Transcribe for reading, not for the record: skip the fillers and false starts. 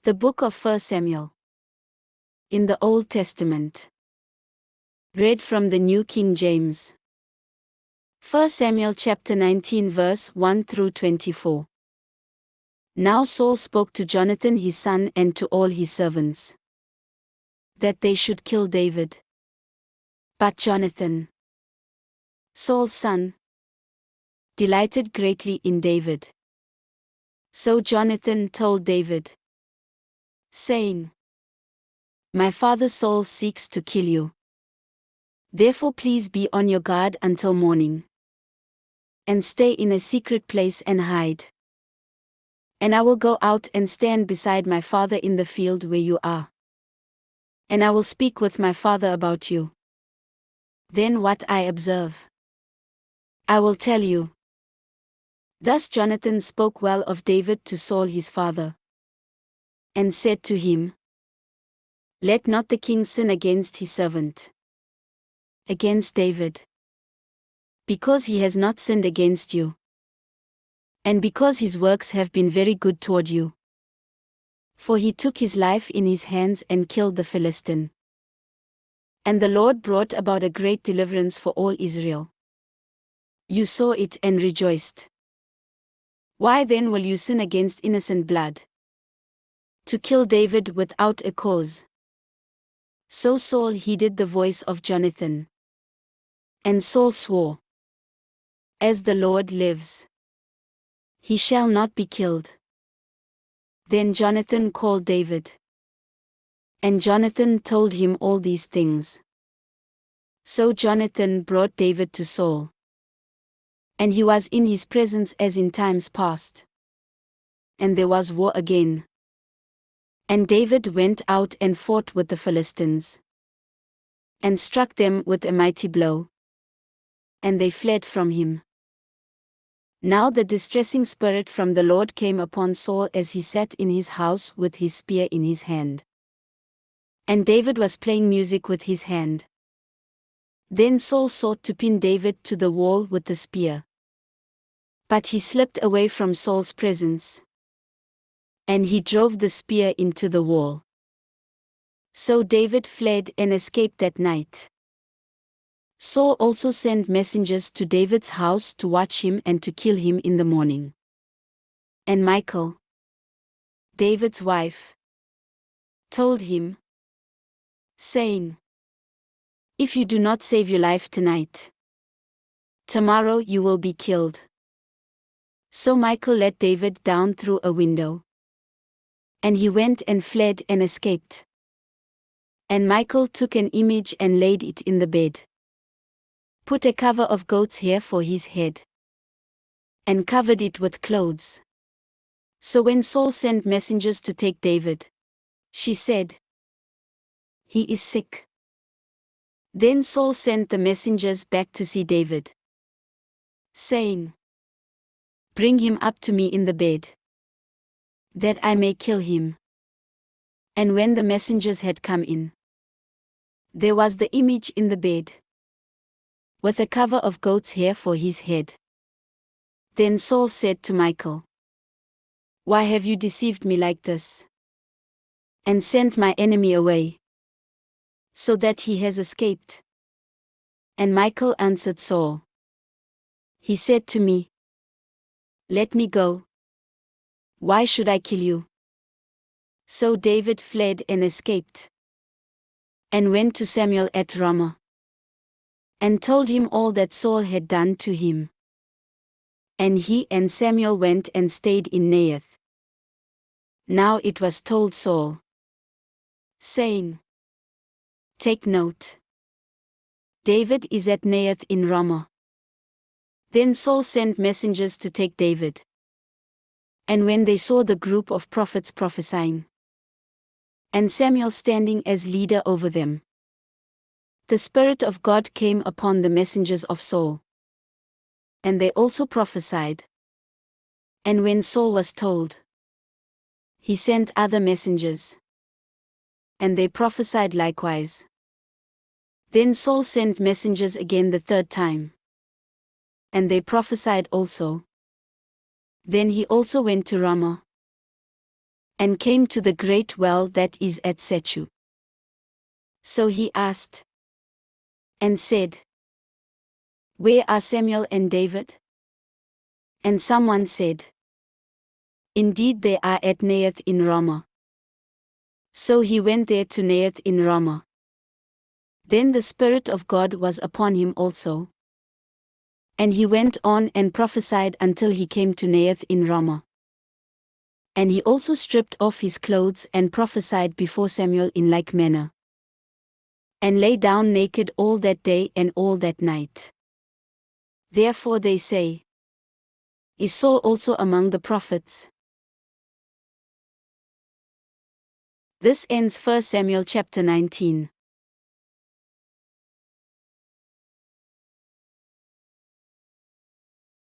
The book of 1 Samuel. In the Old Testament. Read from the New King James. 1 Samuel chapter 19 verse 1 through 24. Now Saul spoke to Jonathan his son and to all his servants, that they should kill David. But Jonathan, Saul's son, delighted greatly in David. So Jonathan told David, saying, My father Saul seeks to kill you. Therefore please be on your guard until morning, and stay in a secret place and hide. And I will go out and stand beside my father in the field where you are. And I will speak with my father about you. Then what I observe, I will tell you. Thus Jonathan spoke well of David to Saul his father, and said to him, Let not the king sin against his servant, against David, because he has not sinned against you, and because his works have been very good toward you. For he took his life in his hands and killed the Philistine. And the Lord brought about a great deliverance for all Israel. You saw it and rejoiced. Why then will you sin against innocent blood, to kill David without a cause? So Saul heeded the voice of Jonathan. And Saul swore, As the Lord lives, he shall not be killed. Then Jonathan called David. And Jonathan told him all these things. So Jonathan brought David to Saul. And he was in his presence as in times past. And there was war again. And David went out and fought with the Philistines, and struck them with a mighty blow. And they fled from him. Now the distressing spirit from the Lord came upon Saul as he sat in his house with his spear in his hand. And David was playing music with his hand. Then Saul sought to pin David to the wall with the spear. But he slipped away from Saul's presence, and he drove the spear into the wall. So David fled and escaped that night. Saul also sent messengers to David's house to watch him and to kill him in the morning. And Michal, David's wife, told him, saying, If you do not save your life tonight, tomorrow you will be killed. So Michal let David down through a window, and he went and fled and escaped. And Michal took an image and laid it in the bed, put a cover of goat's hair for his head, and covered it with clothes. So when Saul sent messengers to take David, she said, He is sick. Then Saul sent the messengers back to see David, saying, Bring him up to me in the bed, that I may kill him. And when the messengers had come in, there was the image in the bed, with a cover of goat's hair for his head. Then Saul said to Michal, Why have you deceived me like this, and sent my enemy away, so that he has escaped? And Michal answered Saul. He said to me, Let me go. Why should I kill you? So David fled and escaped, and went to Samuel at Ramah, and told him all that Saul had done to him. And he and Samuel went and stayed in Naioth. Now it was told Saul, saying, Take note, David is at Naioth in Ramah. Then Saul sent messengers to take David. And when they saw the group of prophets prophesying, and Samuel standing as leader over them, the Spirit of God came upon the messengers of Saul, and they also prophesied. And when Saul was told, he sent other messengers, and they prophesied likewise. Then Saul sent messengers again the third time, and they prophesied also. Then he also went to Ramah. and came to the great well that is at Sechu. So he asked and said, Where are Samuel and David? And someone said, Indeed they are at Naioth in Ramah. So he went there to Naioth in Ramah. Then the Spirit of God was upon him also. And he went on and prophesied until he came to Naioth in Ramah. And he also stripped off his clothes and prophesied before Samuel in like manner. And lay down naked all that day and all that night. Therefore they say, Is Saul also among the prophets? This ends 1 Samuel chapter 19.